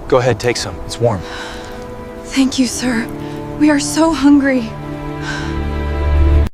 Go ahead, take some. It's warm. Thank you, sir. We are so hungry.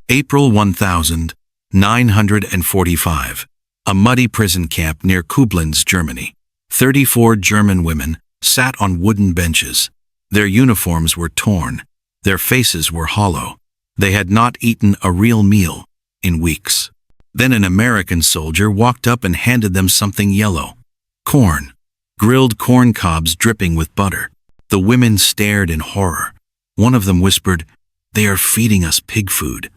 April 1945. A muddy prison camp near Koblenz, Germany. 34 German women sat on wooden benches. Their uniforms were torn. Their faces were hollow. They had not eaten a real meal in weeks. Then an American soldier walked up and handed them something yellow. Corn. Grilled corn cobs dripping with butter. The women stared in horror. One of them whispered, "They are feeding us pig food."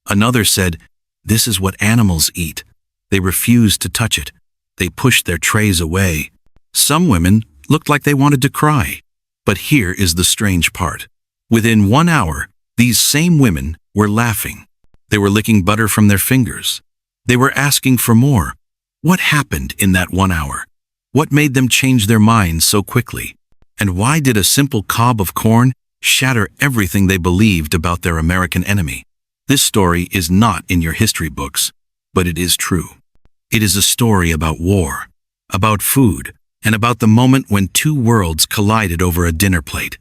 Another said, "This is what animals eat." They refused to touch it. They pushed their trays away. Some women looked like they wanted to cry. But here is the strange part. Within 1 hour, these same women were laughing. They were licking butter from their fingers. They were asking for more. What happened in that 1 hour? What made them change their minds so quickly? And why did a simple cob of corn shatter everything they believed about their American enemy? This story is not in your history books, but it is true. It is a story about war, about food, and about the moment when two worlds collided over a dinner plate.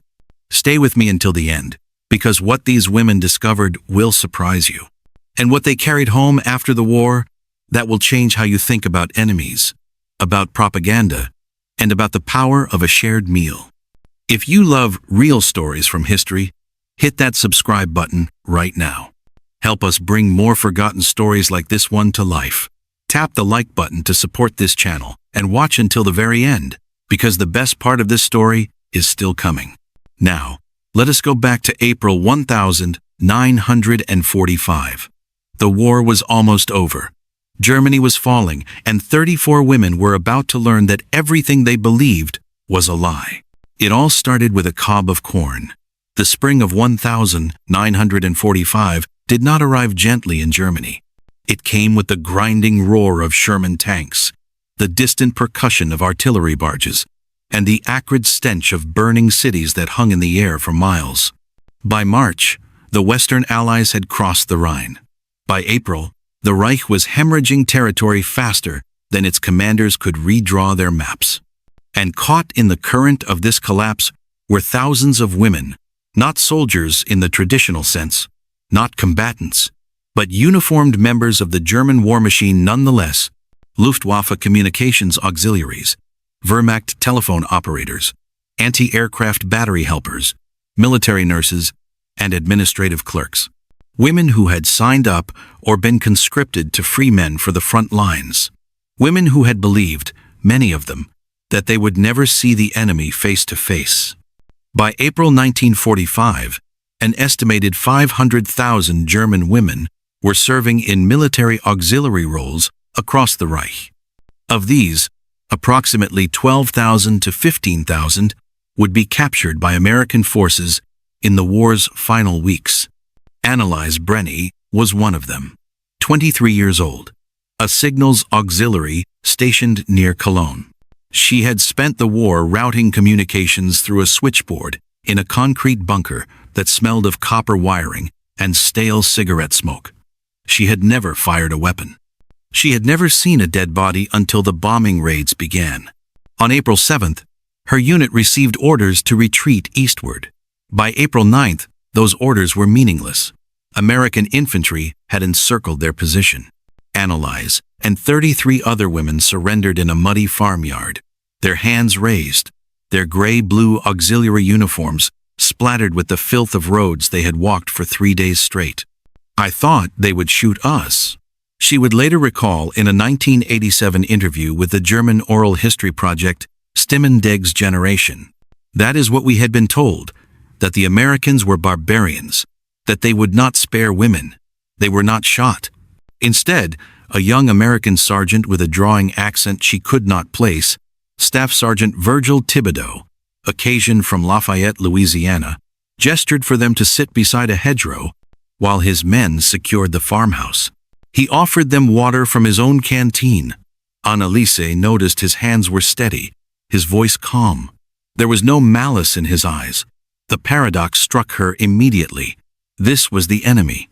Stay with me until the end, because what these women discovered will surprise you. And what they carried home after the war, that will change how you think about enemies, about propaganda, and about the power of a shared meal. If you love real stories from history, hit that subscribe button right now. Help us bring more forgotten stories like this one to life. Tap the like button to support this channel and watch until the very end, because the best part of this story is still coming. Now, let us go back to April 1945. The war was almost over. Germany was falling, and 34 women were about to learn that everything they believed was a lie. It all started with a cob of corn. The spring of 1945 did not arrive gently in Germany. It came with the grinding roar of Sherman tanks, the distant percussion of artillery barges, and the acrid stench of burning cities that hung in the air for miles. By March, the Western Allies had crossed the Rhine. By April, the Reich was hemorrhaging territory faster than its commanders could redraw their maps. And caught in the current of this collapse were thousands of women, not soldiers in the traditional sense, not combatants, but uniformed members of the German war machine nonetheless, Luftwaffe communications auxiliaries, Wehrmacht telephone operators, anti-aircraft battery helpers, military nurses, and administrative clerks. Women who had signed up or been conscripted to free men for the front lines. Women who had believed, many of them, that they would never see the enemy face to face. By April 1945, an estimated 500,000 German women were serving in military auxiliary roles across the Reich. Of these, approximately 12,000 to 15,000 would be captured by American forces in the war's final weeks. Annalise Brenny was one of them, 23 years old, a signals auxiliary stationed near Cologne. She had spent the war routing communications through a switchboard in a concrete bunker that smelled of copper wiring and stale cigarette smoke. She had never fired a weapon. She had never seen a dead body until the bombing raids began. On April 7th, her unit received orders to retreat eastward. By April 9th, those orders were meaningless. American infantry had encircled their position. Annalise and 33 other women surrendered in a muddy farmyard, their hands raised, their gray-blue auxiliary uniforms splattered with the filth of roads they had walked for 3 days straight. "I thought they would shoot us," she would later recall in a 1987 interview with the German oral history project Stimmen des Generation. "That is what we had been told, that the Americans were barbarians, that they would not spare women. They were not shot." Instead, a young American sergeant with a drawing accent she could not place, Staff Sergeant Virgil Thibodeau, Caucasian from Lafayette, Louisiana, gestured for them to sit beside a hedgerow while his men secured the farmhouse. He offered them water from his own canteen. Annalise noticed his hands were steady, his voice calm. There was no malice in his eyes. The paradox struck her immediately. This was the enemy.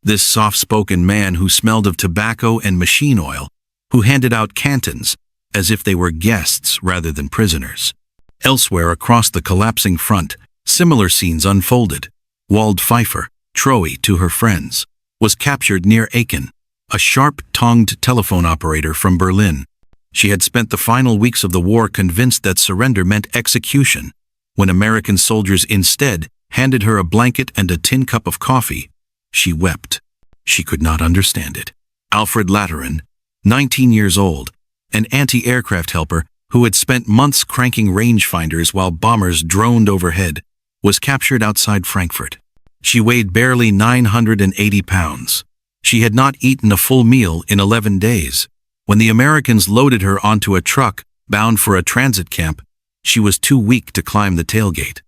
This soft-spoken man who smelled of tobacco and machine oil, who handed out cantons as if they were guests rather than prisoners. Elsewhere across the collapsing front, similar scenes unfolded. Wald Pfeiffer, Troy to her friends, was captured near Aachen, a sharp-tongued telephone operator from Berlin. She had spent the final weeks of the war convinced that surrender meant execution. When American soldiers instead handed her a blanket and a tin cup of coffee, she wept. She could not understand it. Alfred Lateran, 19 years old, an anti-aircraft helper who had spent months cranking rangefinders while bombers droned overhead, was captured outside Frankfurt. She weighed barely 980 pounds. She had not eaten a full meal in 11 days. When the Americans loaded her onto a truck bound for a transit camp, she was too weak to climb the tailgate.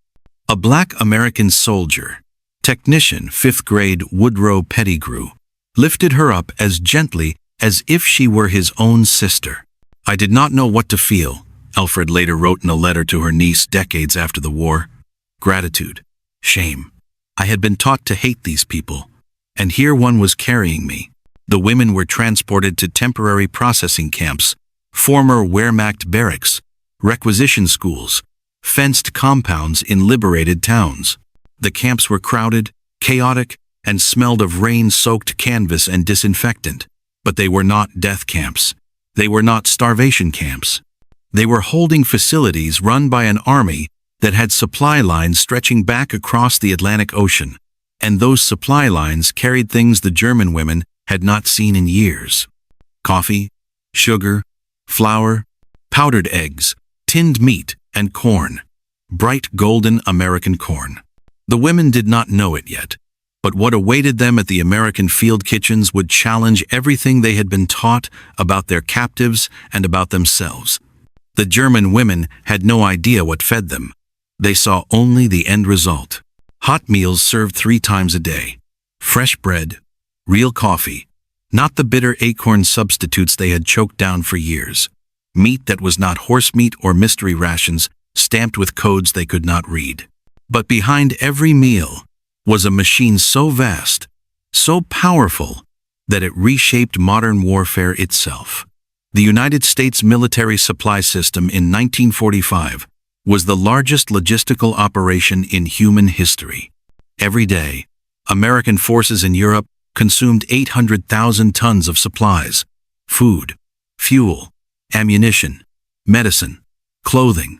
A black American soldier, technician 5th grade Woodrow Pettigrew, lifted her up as gently as if she were his own sister. I did not know what to feel, Alfred later wrote in a letter to her niece decades after the war. Gratitude, shame. I had been taught to hate these people, and here one was carrying me. The women were transported to temporary processing camps, former Wehrmacht barracks, requisition schools, fenced compounds in liberated towns. The camps were crowded, chaotic, and smelled of rain-soaked canvas and disinfectant. But they were not death camps. They were not starvation camps. They were holding facilities run by an army that had supply lines stretching back across the Atlantic Ocean, and those supply lines carried things the German women had not seen in years. Coffee, sugar, flour, powdered eggs, tinned meat, and corn. Bright golden American corn. The women did not know it yet, but what awaited them at the American field kitchens would challenge everything they had been taught about their captives and about themselves. The German women had no idea what fed them. They saw only the end result. Hot meals served 3 times a day. Fresh bread, real coffee, not the bitter acorn substitutes they had choked down for years. Meat that was not horse meat or mystery rations, stamped with codes they could not read. But behind every meal was a machine so vast, so powerful, that it reshaped modern warfare itself. The United States military supply system in 1945 was the largest logistical operation in human history. Every day, American forces in Europe consumed 800,000 tons of supplies, food, fuel, ammunition, medicine, clothing,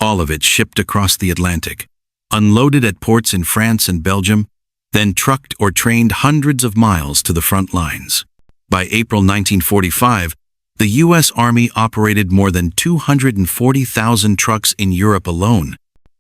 all of it shipped across the Atlantic, unloaded at ports in France and Belgium, then trucked or trained hundreds of miles to the front lines. By April 1945, the U.S. Army operated more than 240,000 trucks in Europe alone.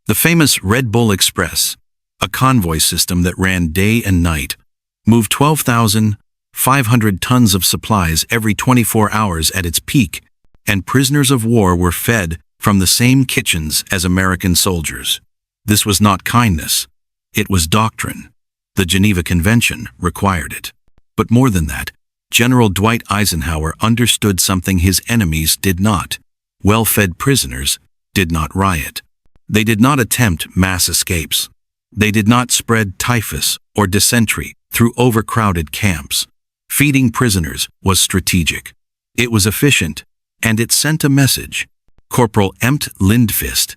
The famous Red Bull Express, a convoy system that ran day and night, moved 12,500 tons of supplies every 24 hours at its peak, and prisoners of war were fed from the same kitchens as American soldiers. This was not kindness. It was doctrine. The Geneva Convention required it. But more than that, General Dwight Eisenhower understood something his enemies did not. Well-fed prisoners did not riot. They did not attempt mass escapes. They did not spread typhus or dysentery through overcrowded camps. Feeding prisoners was strategic. It was efficient, and it sent a message. Corporal Empt Lindqvist,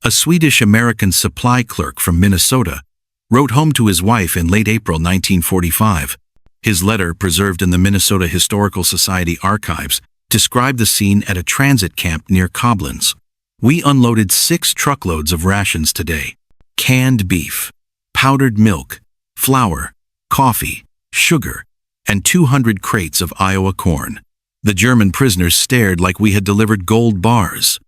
a Swedish-American supply clerk from Minnesota, wrote home to his wife in late April 1945. His letter, preserved in the Minnesota Historical Society archives, described the scene at a transit camp near Koblenz. We unloaded 6 truckloads of rations today. Canned beef, powdered milk, flour, coffee, sugar, and 200 crates of Iowa corn. The German prisoners stared like we had delivered gold bars.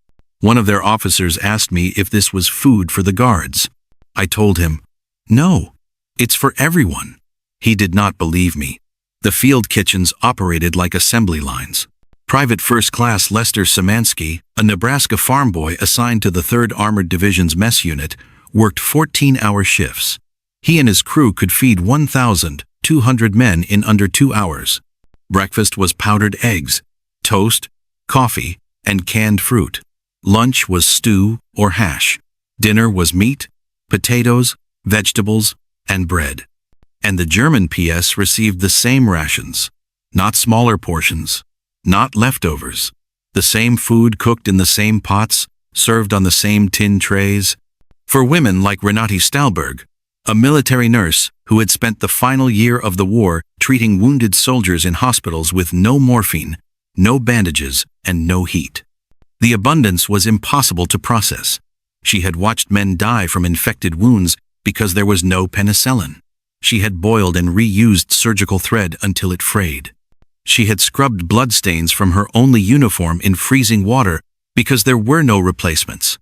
One of their officers asked me if this was food for the guards. I told him, "No, it's for everyone." He did not believe me. The field kitchens operated like assembly lines. Private First Class Lester Szymanski, a Nebraska farm boy assigned to the 3rd Armored Division's mess unit, worked 14-hour shifts. He and his crew could feed 1,200 men in under 2 hours. Breakfast was powdered eggs, toast, coffee, and canned fruit. Lunch was stew or hash. Dinner was meat, potatoes, vegetables, and bread. And the German PS received the same rations, not smaller portions, not leftovers. The same food cooked in the same pots, served on the same tin trays. For women like Renate Stahlberg, a military nurse who had spent the final year of the war treating wounded soldiers in hospitals with no morphine, no bandages, and no heat. The abundance was impossible to process. She had watched men die from infected wounds because there was no penicillin. She had boiled and reused surgical thread until it frayed. She had scrubbed bloodstains from her only uniform in freezing water because there were no replacements.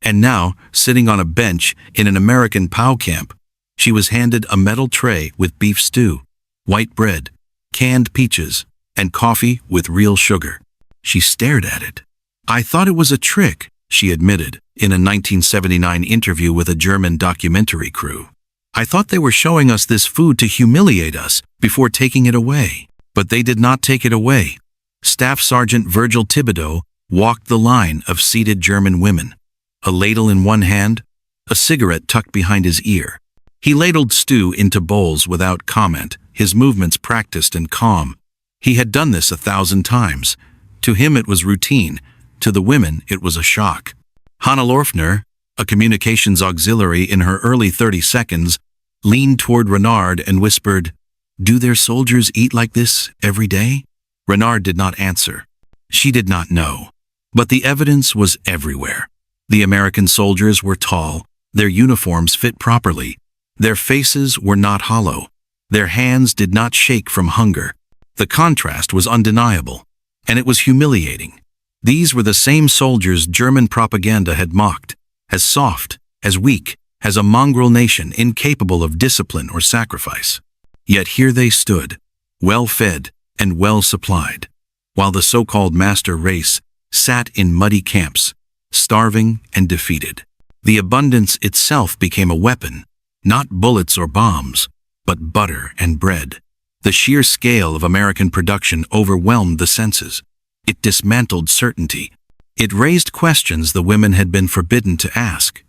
And now, sitting on a bench in an American POW camp, she was handed a metal tray with beef stew, white bread, canned peaches, and coffee with real sugar. She stared at it. "I thought it was a trick," she admitted in a 1979 interview with a German documentary crew. "I thought they were showing us this food to humiliate us before taking it away." But they did not take it away. Staff Sergeant Virgil Thibodeau walked the line of seated German women, a ladle in one hand, a cigarette tucked behind his ear. He ladled stew into bowls without comment, his movements practiced and calm. He had done this 1,000 times. To him it was routine. To the women it was a shock. Hanna Lorfner, a communications auxiliary in her early 30s, leaned toward Renard and whispered, "Do their soldiers eat like this every day?" Renard did not answer. She did not know. But the evidence was everywhere. The American soldiers were tall, their uniforms fit properly, their faces were not hollow, their hands did not shake from hunger. The contrast was undeniable, and it was humiliating. These were the same soldiers German propaganda had mocked, as soft, as weak, as a mongrel nation incapable of discipline or sacrifice. Yet here they stood, well-fed and well-supplied, while the so-called master race sat in muddy camps, starving and defeated. The abundance itself became a weapon, not bullets or bombs, but butter and bread. The sheer scale of American production overwhelmed the senses. It dismantled certainty. It raised questions the women had been forbidden to ask.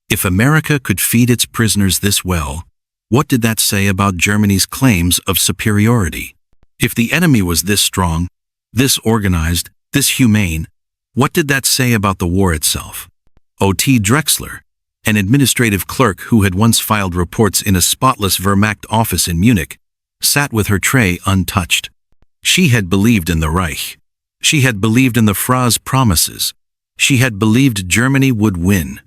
If America could feed its prisoners this well, what did that say about Germany's claims of superiority? If the enemy was this strong, this organized, this humane, what did that say about the war itself? O.T. Drexler, an administrative clerk who had once filed reports in a spotless Wehrmacht office in Munich, sat with her tray untouched. She had believed in the Reich. She had believed in the Frau's promises. She had believed Germany would win.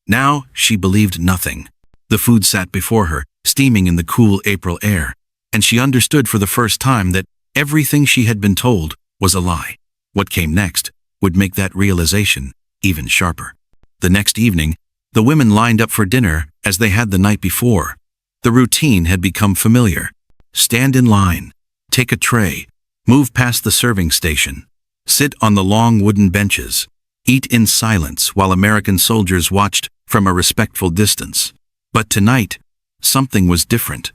Now she believed nothing. The food sat before her, steaming in the cool April air, and she understood for the first time that everything she had been told was a lie. What came next would make that realization even sharper. The next evening, the women lined up for dinner as they had the night before. The routine had become familiar. Stand in line, take a tray, move past the serving station, sit on the long wooden benches, eat in silence while American soldiers watched from a respectful distance. But tonight, something was different.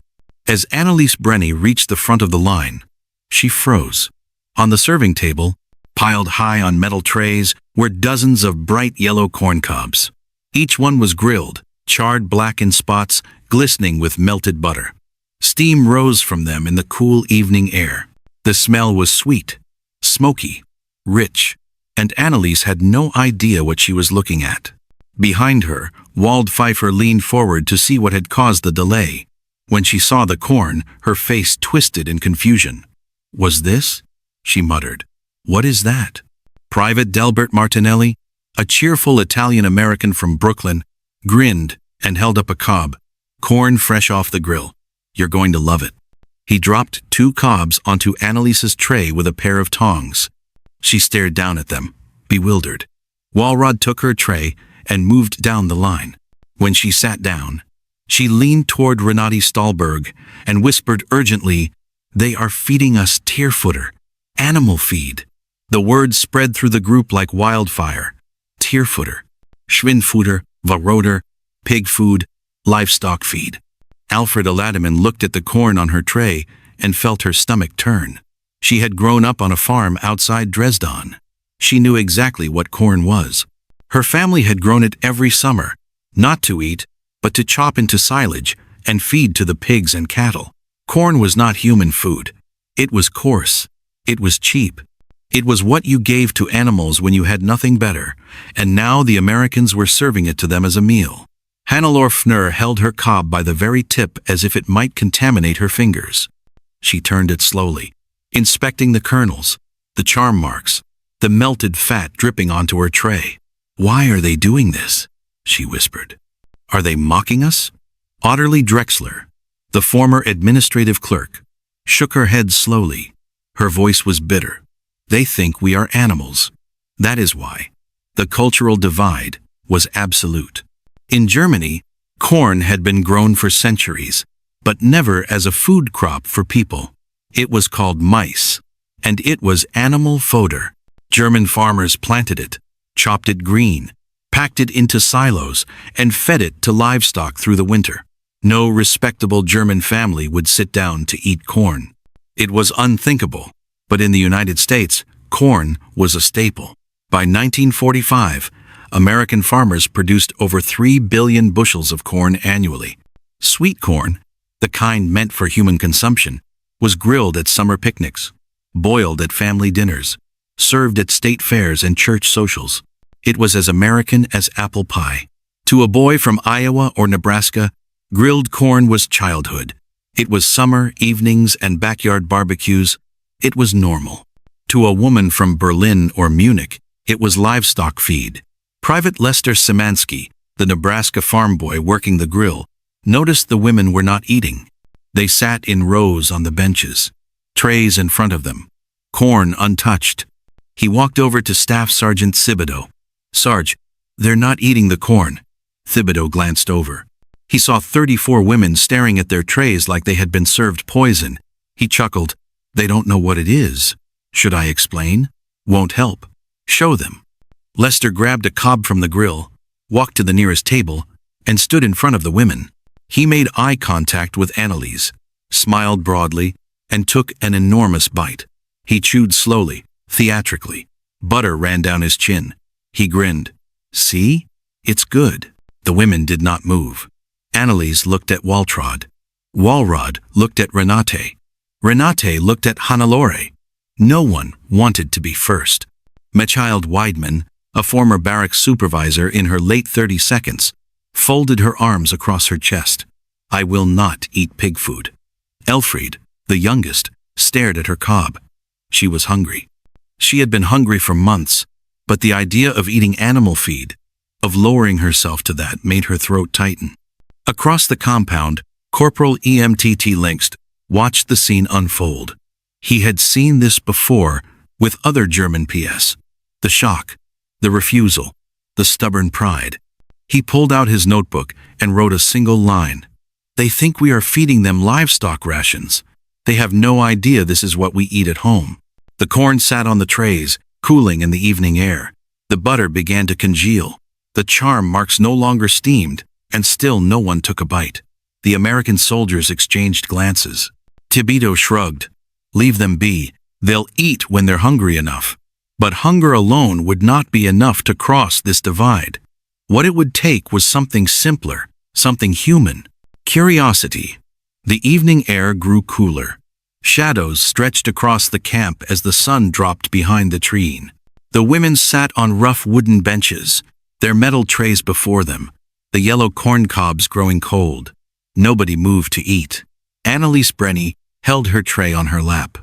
As Anneliese Brenny reached the front of the line, she froze. On the serving table, piled high on metal trays, were dozens of bright yellow corn cobs. Each one was grilled, charred black in spots, glistening with melted butter. Steam rose from them in the cool evening air. The smell was sweet, smoky, rich, and Anneliese had no idea what she was looking at. Behind her, Wald Pfeiffer leaned forward to see what had caused the delay. When she saw the corn, her face twisted in confusion. "Was this?" she muttered. "What is that?" Private Delbert Martinelli, a cheerful Italian-American from Brooklyn, grinned and held up a cob. "Corn fresh off the grill. You're going to love it." He dropped 2 cobs onto Annaliese's tray with a pair of tongs. She stared down at them, bewildered. Walrod took her tray and moved down the line. When she sat down, she leaned toward Renate Stahlberg and whispered urgently, "They are feeding us Tierfutter, animal feed." The word spread through the group like wildfire. Tierfutter, Schweinfutter, Varoder, pig food, livestock feed. Alfred Aladiman looked at the corn on her tray and felt her stomach turn. She had grown up on a farm outside Dresden. She knew exactly what corn was. Her family had grown it every summer, not to eat, but to chop into silage and feed to the pigs and cattle. Corn was not human food. It was coarse. It was cheap. It was what you gave to animals when you had nothing better, and now the Americans were serving it to them as a meal. Hannelore Fnur held her cob by the very tip as if it might contaminate her fingers. She turned it slowly, inspecting the kernels, the charm marks, the melted fat dripping onto her tray. "Why are they doing this?" she whispered. "Are they mocking us?" Otterly Drexler, the former administrative clerk, shook her head slowly. Her voice was bitter. "They think we are animals. That is why." The cultural divide was absolute. In Germany, corn had been grown for centuries, but never as a food crop for people. It was called mice, and it was animal fodder. German farmers planted it, chopped it green, packed it into silos, and fed it to livestock through the winter. No respectable German family would sit down to eat corn. It was unthinkable, but in the United States, corn was a staple. By 1945, American farmers produced over 3 billion bushels of corn annually. Sweet corn, the kind meant for human consumption, was grilled at summer picnics, boiled at family dinners, served at state fairs and church socials. It was as American as apple pie. To a boy from Iowa or Nebraska, grilled corn was childhood. It was summer evenings and backyard barbecues. It was normal. To a woman from Berlin or Munich, it was livestock feed. Private Lester Szymanski, the Nebraska farm boy working the grill, noticed the women were not eating. They sat in rows on the benches, trays in front of them, corn untouched. He walked over to Staff Sergeant Thibodeau. "Sarge, they're not eating the corn." Thibodeau glanced over. He saw 34 women staring at their trays like they had been served poison. He chuckled. "They don't know what it is. Should I explain? Won't help. Show them." Lester grabbed a cob from the grill, walked to the nearest table, and stood in front of the women. He made eye contact with Anneliese, smiled broadly, and took an enormous bite. He chewed slowly, theatrically. Butter ran down his chin. He grinned. "See? It's good." The women did not move. Anneliese looked at Waltraud. Walrod looked at Renate. Renate looked at Hannelore. No one wanted to be first. Mechild Weidman, a former barracks supervisor in her late 30s, folded her arms across her chest. "I will not eat pig food." Elfried, the youngest, stared at her cob. She was hungry. She had been hungry for months, but the idea of eating animal feed, of lowering herself to that, made her throat tighten. Across the compound, Corporal EMTT Linkst watched the scene unfold. He had seen this before with other German PS. The shock, the refusal, the stubborn pride. He pulled out his notebook and wrote a single line. "They think we are feeding them livestock rations. They have no idea this is what we eat at home." The corn sat on the trays, cooling in the evening air. The butter began to congeal. The charm marks no longer steamed, and still no one took a bite. The American soldiers exchanged glances. Thibodeau shrugged. "Leave them be. They'll eat when they're hungry enough." But hunger alone would not be enough to cross this divide. What it would take was something simpler, something human. Curiosity. The evening air grew cooler. Shadows stretched across the camp as the sun dropped behind the tree. The women sat on rough wooden benches, their metal trays before them, the yellow corn cobs growing cold. Nobody moved to eat. Anneliese Brenny held her tray on her lap.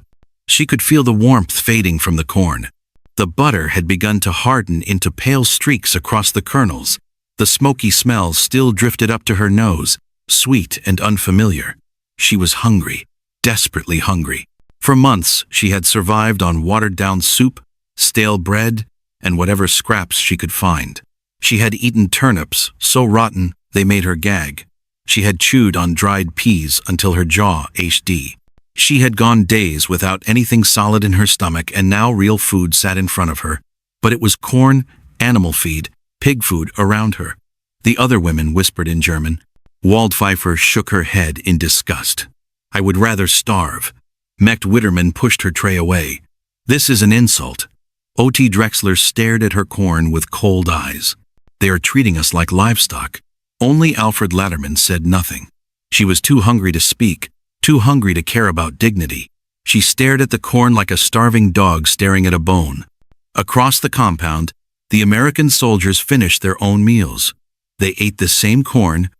She could feel the warmth fading from the corn. The butter had begun to harden into pale streaks across the kernels. The smoky smell still drifted up to her nose, sweet and unfamiliar. She was hungry, desperately hungry. For months, she had survived on watered-down soup, stale bread, and whatever scraps she could find. She had eaten turnips, so rotten they made her gag. She had chewed on dried peas until her jaw ached. She had gone days without anything solid in her stomach, and now real food sat in front of her. But it was corn, animal feed, pig food around her. The other women whispered in German. Waldpfeifer shook her head in disgust. "I would rather starve." Mecht Witterman pushed her tray away. "This is an insult." O.T. Drexler stared at her corn with cold eyes. "They are treating us like livestock." Only Alfred Latterman said nothing. She was too hungry to speak, too hungry to care about dignity. She stared at the corn like a starving dog staring at a bone. Across the compound, the American soldiers finished their own meals. They ate the same corn,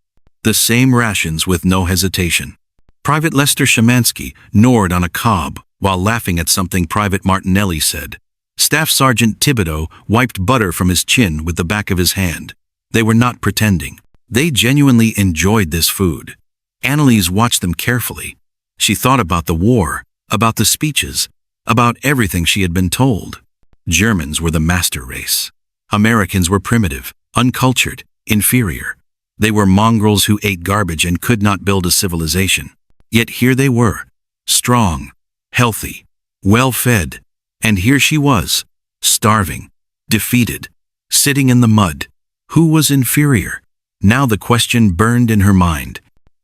the same rations with no hesitation. Private Lester Shemansky gnawed on a cob while laughing at something Private Martinelli said. Staff Sergeant Thibodeau wiped butter from his chin with the back of his hand. They were not pretending. They genuinely enjoyed this food. Annalise watched them carefully. She thought about the war, about the speeches, about everything she had been told. Germans were the master race. Americans were primitive, uncultured, inferior. They were mongrels who ate garbage and could not build a civilization. Yet here they were, strong, healthy, well-fed, and here she was, starving, defeated, sitting in the mud. Who was inferior? Now the question burned in her mind.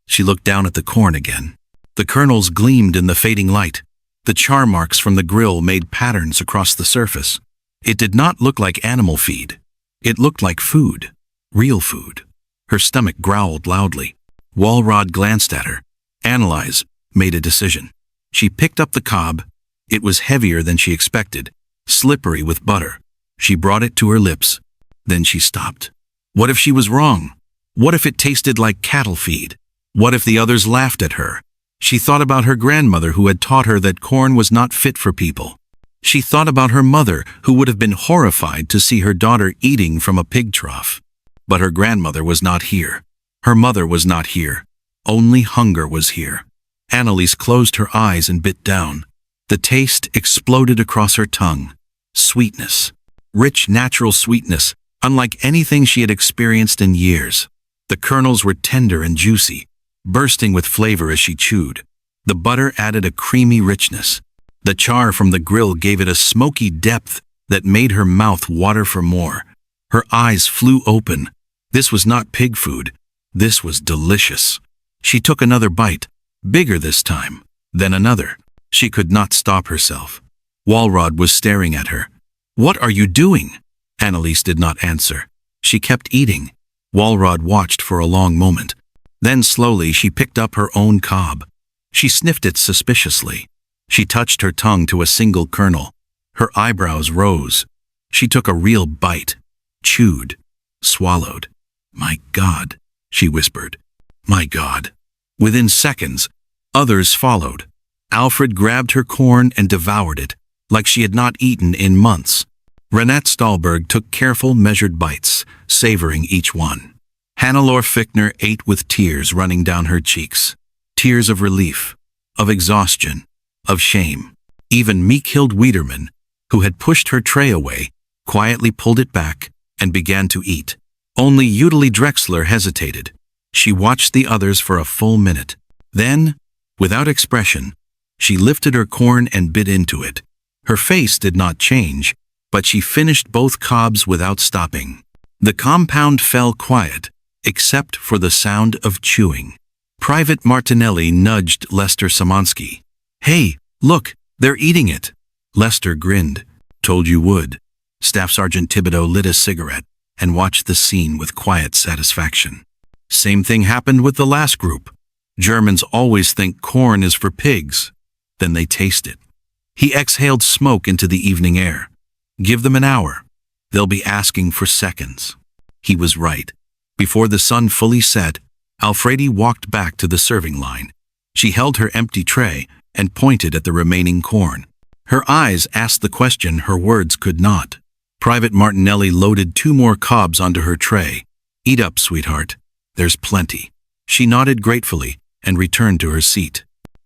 She looked down at the corn again. The kernels gleamed in the fading light. The char marks from the grill made patterns across the surface. It did not look like animal feed. It looked like food, real food. Her stomach growled loudly. Walrod glanced at her. Annalise made a decision. She picked up the cob. It was heavier than she expected, slippery with butter. She brought it to her lips. Then she stopped. What if she was wrong? What if it tasted like cattle feed? What if the others laughed at her? She thought about her grandmother who had taught her that corn was not fit for people. She thought about her mother who would have been horrified to see her daughter eating from a pig trough. But her grandmother was not here. Her mother was not here. Only hunger was here. Annalise closed her eyes and bit down. The taste exploded across her tongue. Sweetness. Rich, natural sweetness, unlike anything she had experienced in years. The kernels were tender and juicy, bursting with flavor as she chewed. The butter added a creamy richness. The char from the grill gave it a smoky depth that made her mouth water for more. Her eyes flew open. This was not pig food. This was delicious. She took another bite, bigger this time, then another. She could not stop herself. Walrod was staring at her. "What are you doing?" Annalise did not answer. She kept eating. Walrod watched for a long moment. Then slowly she picked up her own cob. She sniffed it suspiciously. She touched her tongue to a single kernel. Her eyebrows rose. She took a real bite, chewed, swallowed. "My God," she whispered. "My God." Within seconds, others followed. Alfred grabbed her corn and devoured it, like she had not eaten in months. Renette Stahlberg took careful, measured bites, savoring each one. Hannelore Fichtner ate with tears running down her cheeks. Tears of relief, of exhaustion, of shame. Even Meekhild Wiedermann, who had pushed her tray away, quietly pulled it back and began to eat. Only Eudeli Drexler hesitated. She watched the others for a full minute. Then, without expression, she lifted her corn and bit into it. Her face did not change, but she finished both cobs without stopping. The compound fell quiet, except for the sound of chewing. Private Martinelli nudged Lester Szymanski. "Hey, look, they're eating it." Lester grinned. "Told you would." Staff Sergeant Thibodeau lit a cigarette and watched the scene with quiet satisfaction. Same thing happened with the last group. Germans always think corn is for pigs. Then they taste it. He exhaled smoke into the evening air. Give them an hour. They'll be asking for seconds. He was right. Before the sun fully set, Alfredi walked back to the serving line. She held her empty tray and pointed at the remaining corn. Her eyes asked the question her words could not. Private Martinelli loaded 2 more cobs onto her tray. "Eat up, sweetheart. There's plenty." She nodded gratefully and returned to her seat.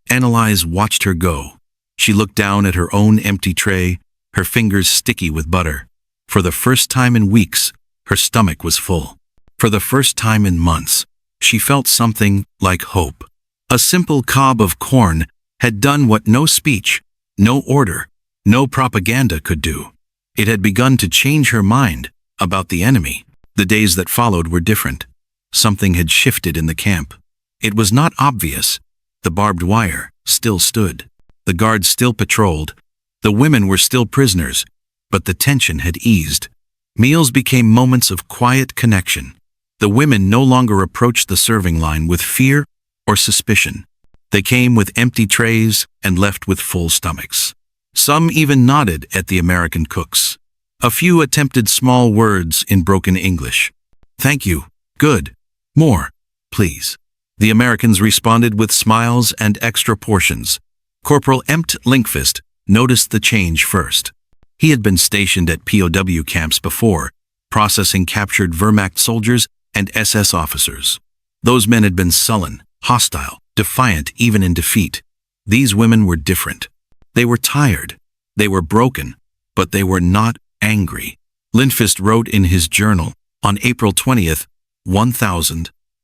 Annalise watched her go. She looked down at her own empty tray, her fingers sticky with butter. For the first time in weeks, her stomach was full. For the first time in months, she felt something like hope. A simple cob of corn had done what no speech, no order, no propaganda could do. It had begun to change her mind about the enemy. The days that followed were different. Something had shifted in the camp. It was not obvious. The barbed wire still stood. The guards still patrolled. The women were still prisoners, but the tension had eased. Meals became moments of quiet connection. The women no longer approached the serving line with fear or suspicion. They came with empty trays and left with full stomachs. Some even nodded at the American cooks. A few attempted small words in broken English. "Thank you. Good. More, please." The Americans responded with smiles and extra portions. Corporal Empt Linkfist noticed the change first. He had been stationed at POW camps before, processing captured Wehrmacht soldiers and SS officers. Those men had been sullen, hostile, defiant even in defeat. These women were different. They were tired. They were broken, but they were not angry. Lindfist wrote in his journal on April 20th,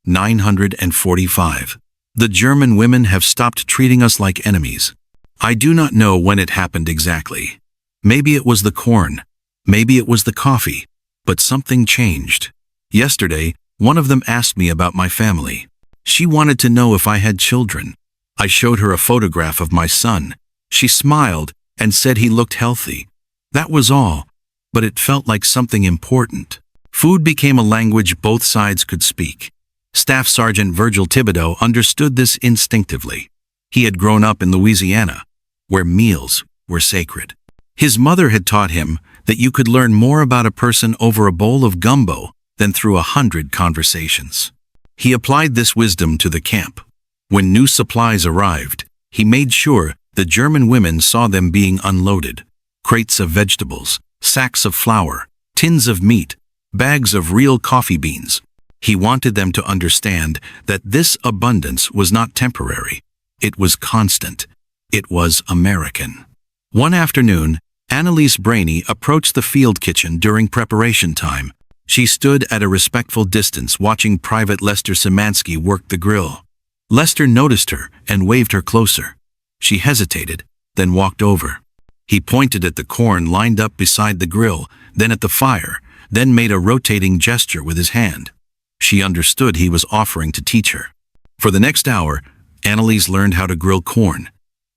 1945. "The German women have stopped treating us like enemies. I do not know when it happened exactly. Maybe it was the corn. Maybe it was the coffee. But something changed. Yesterday, one of them asked me about my family. She wanted to know if I had children. I showed her a photograph of my son. She smiled and said he looked healthy. That was all, but it felt like something important." Food became a language both sides could speak. Staff Sergeant Virgil Thibodeau understood this instinctively. He had grown up in Louisiana, where meals were sacred. His mother had taught him that you could learn more about a person over a bowl of gumbo than through 100 conversations. He applied this wisdom to the camp. When new supplies arrived, he made sure the German women saw them being unloaded. Crates of vegetables, sacks of flour, tins of meat, bags of real coffee beans. He wanted them to understand that this abundance was not temporary. It was constant. It was American. One afternoon, Annalise Brainy approached the field kitchen during preparation time. She stood at a respectful distance watching Private Lester Szymanski work the grill. Lester noticed her and waved her closer. She hesitated, then walked over. He pointed at the corn lined up beside the grill, then at the fire, then made a rotating gesture with his hand. She understood he was offering to teach her. For the next hour, Annalise learned how to grill corn,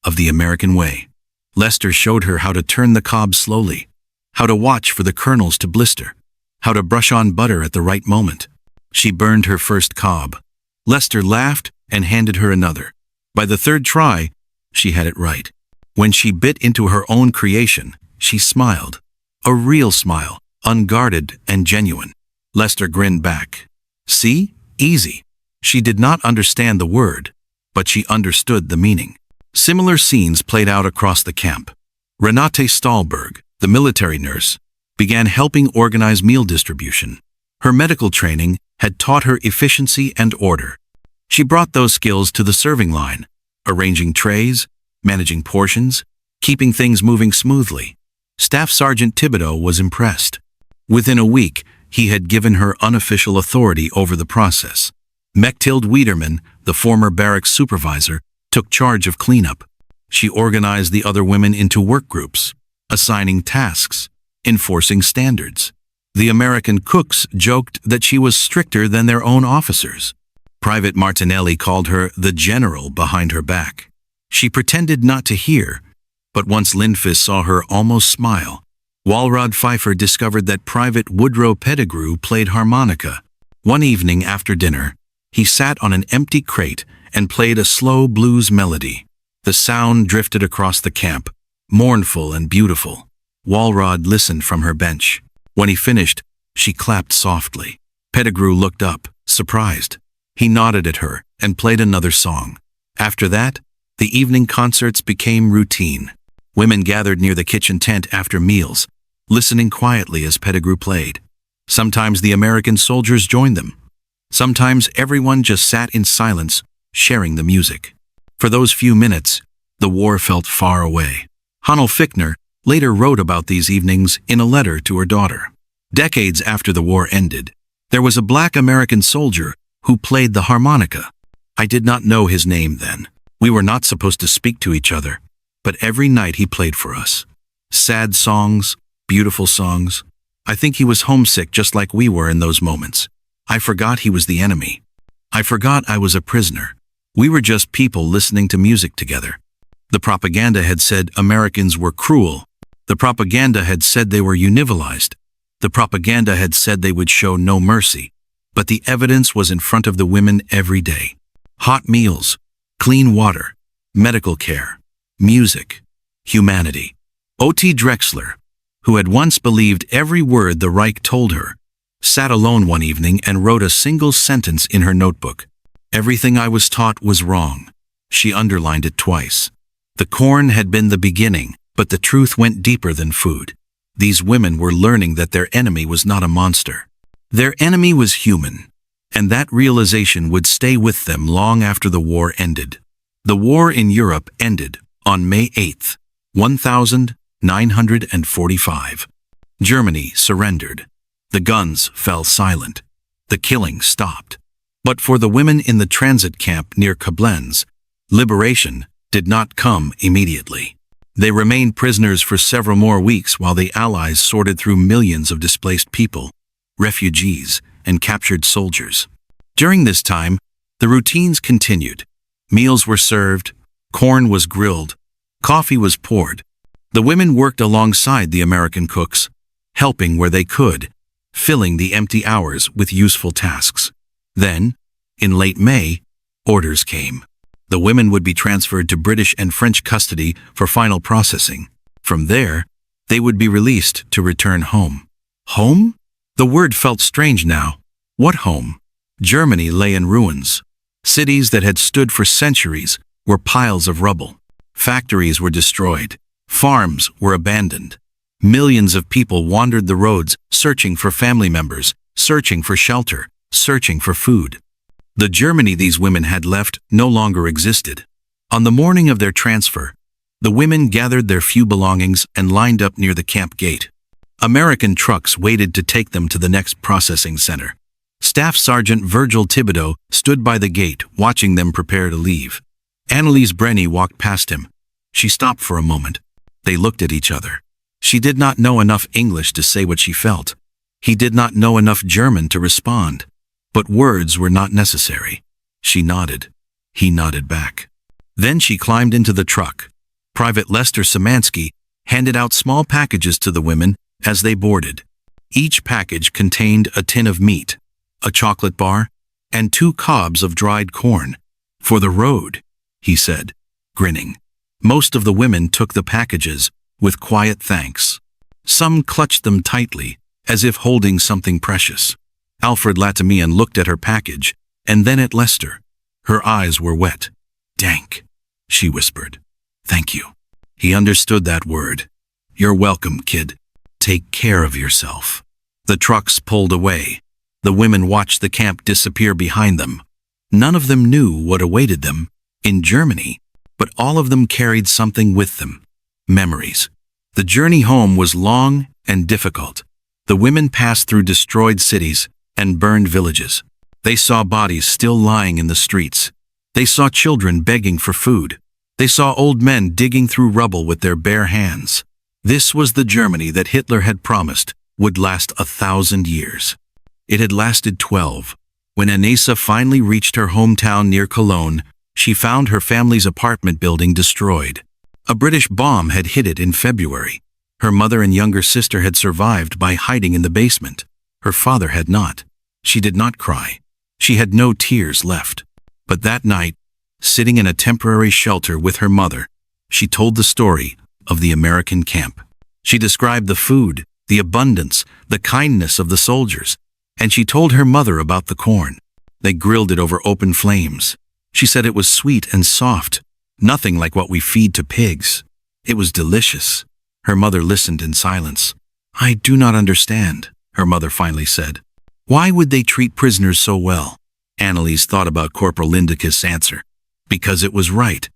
of the American way. Lester showed her how to turn the cob slowly, how to watch for the kernels to blister, how to brush on butter at the right moment. She burned her first cob. Lester laughed and handed her another. By the third try, she had it right. When she bit into her own creation, she smiled. A real smile, unguarded and genuine. Lester grinned back. "See? Easy." She did not understand the word, but she understood the meaning. Similar scenes played out across the camp. Renate Stahlberg, the military nurse, began helping organize meal distribution. Her medical training had taught her efficiency and order. She brought those skills to the serving line, arranging trays, managing portions, keeping things moving smoothly. Staff Sergeant Thibodeau was impressed. Within a week, he had given her unofficial authority over the process. Mechthild Wiederman, the former barracks supervisor, took charge of cleanup. She organized the other women into work groups, assigning tasks, enforcing standards. The American cooks joked that she was stricter than their own officers. Private Martinelli called her the general behind her back. She pretended not to hear, but once Lindfist saw her almost smile. Walrod Pfeiffer discovered that Private Woodrow Pettigrew played harmonica. One evening after dinner, he sat on an empty crate and played a slow blues melody. The sound drifted across the camp, mournful and beautiful. Walrod listened from her bench. When he finished, she clapped softly. Pettigrew looked up, surprised. He nodded at her and played another song. After that, the evening concerts became routine. Women gathered near the kitchen tent after meals, listening quietly as Pettigrew played. Sometimes the American soldiers joined them. Sometimes everyone just sat in silence, sharing the music. For those few minutes, the war felt far away. Hannel Fichtner later wrote about these evenings in a letter to her daughter. Decades after the war ended, there was a black American soldier who played the harmonica. I did not know his name then. We were not supposed to speak to each other, but every night he played for us. Sad songs, beautiful songs. I think he was homesick just like we were in those moments. I forgot he was the enemy. I forgot I was a prisoner. We were just people listening to music together. The propaganda had said Americans were cruel. The propaganda had said they were univilized. The propaganda had said they would show no mercy. But the evidence was in front of the women every day. Hot meals, clean water, medical care, music, humanity. O.T. Drexler, who had once believed every word the Reich told her, sat alone one evening and wrote a single sentence in her notebook. Everything I was taught was wrong. She underlined it twice. The corn had been the beginning, but the truth went deeper than food. These women were learning that their enemy was not a monster. Their enemy was human, and that realization would stay with them long after the war ended. The war in Europe ended on May 8, 1945. Germany surrendered. The guns fell silent. The killing stopped. But for the women in the transit camp near Koblenz, liberation did not come immediately. They remained prisoners for several more weeks while the Allies sorted through millions of displaced people, refugees, and captured soldiers. During this time, the routines continued. Meals were served, corn was grilled, coffee was poured. The women worked alongside the American cooks, helping where they could, filling the empty hours with useful tasks. Then, in late May, orders came. The women would be transferred to British and French custody for final processing. From there, they would be released to return home. Home? The word felt strange now. What home? Germany lay in ruins. Cities that had stood for centuries were piles of rubble. Factories were destroyed. Farms were abandoned. Millions of people wandered the roads, searching for family members, searching for shelter, searching for food. The Germany these women had left no longer existed. On the morning of their transfer, the women gathered their few belongings and lined up near the camp gate. American trucks waited to take them to the next processing center. Staff Sergeant Virgil Thibodeau stood by the gate, watching them prepare to leave. Anneliese Brenny walked past him. She stopped for a moment. They looked at each other. She did not know enough English to say what she felt. He did not know enough German to respond. But words were not necessary. She nodded. He nodded back. Then she climbed into the truck. Private Lester Szymanski handed out small packages to the women as they boarded. Each package contained a tin of meat, a chocolate bar, and 2 cobs of dried corn. For the road, he said, grinning. Most of the women took the packages with quiet thanks. Some clutched them tightly, as if holding something precious. Alfred Latamian looked at her package, and then at Lester. Her eyes were wet. Dank, she whispered. Thank you. He understood that word. You're welcome, kid. Take care of yourself. The trucks pulled away. The women watched the camp disappear behind them. None of them knew what awaited them in Germany, but all of them carried something with them. Memories. The journey home was long and difficult. The women passed through destroyed cities and burned villages. They saw bodies still lying in the streets. They saw children begging for food. They saw old men digging through rubble with their bare hands. This was the Germany that Hitler had promised would last 1,000 years. It had lasted 12. When Anessa finally reached her hometown near Cologne, she found her family's apartment building destroyed. A British bomb had hit it in February. Her mother and younger sister had survived by hiding in the basement. Her father had not. She did not cry. She had no tears left. But that night, sitting in a temporary shelter with her mother, she told the story of the American camp. She described the food, the abundance, the kindness of the soldiers, and she told her mother about the corn. They grilled it over open flames. She said it was sweet and soft, nothing like what we feed to pigs. It was delicious. Her mother listened in silence. I do not understand, her mother finally said. Why would they treat prisoners so well? Anneliese thought about Corporal Lindekes' answer. Because it was right.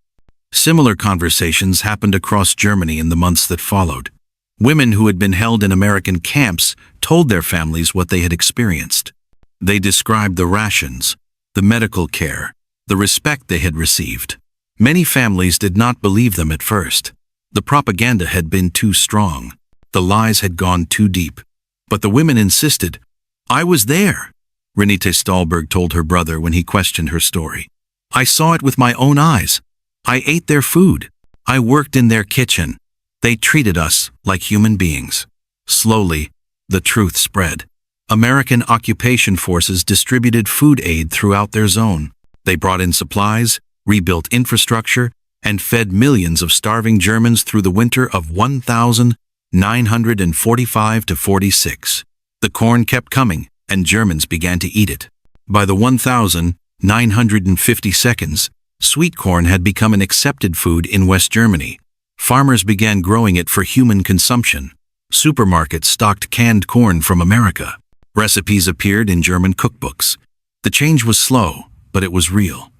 Similar conversations happened across Germany in the months that followed. Women who had been held in American camps told their families what they had experienced. They described the rations, the medical care, the respect they had received. Many families did not believe them at first. The propaganda had been too strong. The lies had gone too deep. But the women insisted. I was there, Renate Stahlberg told her brother when he questioned her story. I saw it with my own eyes. I ate their food. I worked in their kitchen. They treated us like human beings. Slowly, the truth spread. American occupation forces distributed food aid throughout their zone. They brought in supplies, rebuilt infrastructure, and fed millions of starving Germans through the winter of 1945 to 46. The corn kept coming, and Germans began to eat it. By the 1952, sweet corn had become an accepted food in West Germany. Farmers began growing it for human consumption. Supermarkets stocked canned corn from America. Recipes appeared in German cookbooks. The change was slow, but it was real.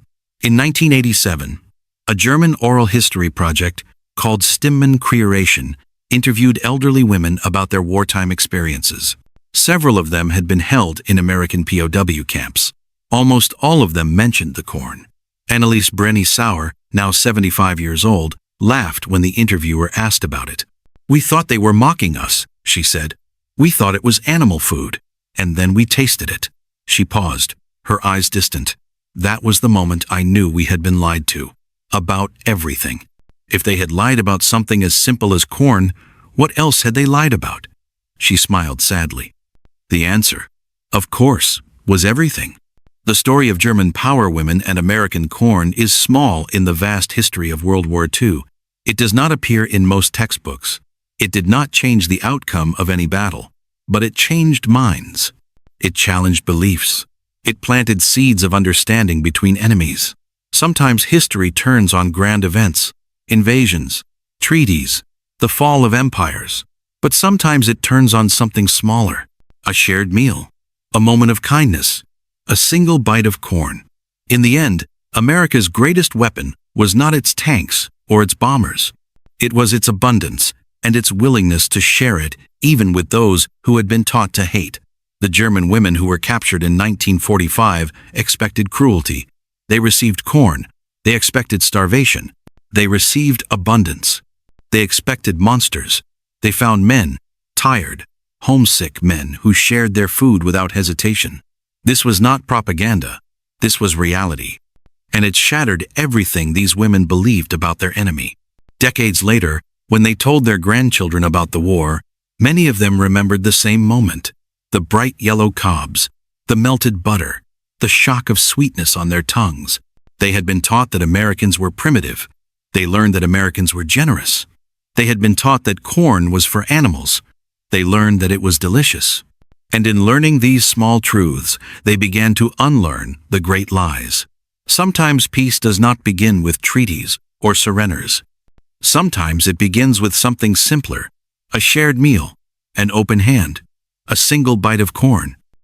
In 1987, a German oral history project called Stimmenkrieration interviewed elderly women about their wartime experiences. Several of them had been held in American POW camps. Almost all of them mentioned the corn. Anneliese Brenny-Sauer, now 75 years old, laughed when the interviewer asked about it. "We thought they were mocking us," she said. "We thought it was animal food. And then we tasted it." She paused, her eyes distant. That was the moment I knew we had been lied to. About everything. If they had lied about something as simple as corn, what else had they lied about? She smiled sadly. The answer, of course, was everything. The story of German power women and American corn is small in the vast history of World War II. It does not appear in most textbooks. It did not change the outcome of any battle, but it changed minds. It challenged beliefs. It planted seeds of understanding between enemies. Sometimes history turns on grand events, invasions, treaties, the fall of empires. But sometimes it turns on something smaller, a shared meal, a moment of kindness, a single bite of corn. In the end, America's greatest weapon was not its tanks or its bombers. It was its abundance and its willingness to share it even with those who had been taught to hate. The German women who were captured in 1945 expected cruelty. They received corn. They expected starvation. They received abundance. They expected monsters. They found men, tired, homesick men who shared their food without hesitation. This was not propaganda. This was reality. And it shattered everything these women believed about their enemy. Decades later, when they told their grandchildren about the war, many of them remembered the same moment. The bright yellow cobs, the melted butter, the shock of sweetness on their tongues. They had been taught that Americans were primitive. They learned that Americans were generous. They had been taught that corn was for animals. They learned that it was delicious. And in learning these small truths, they began to unlearn the great lies. Sometimes peace does not begin with treaties or surrenders. Sometimes it begins with something simpler, a shared meal, an open hand, a single bite of corn.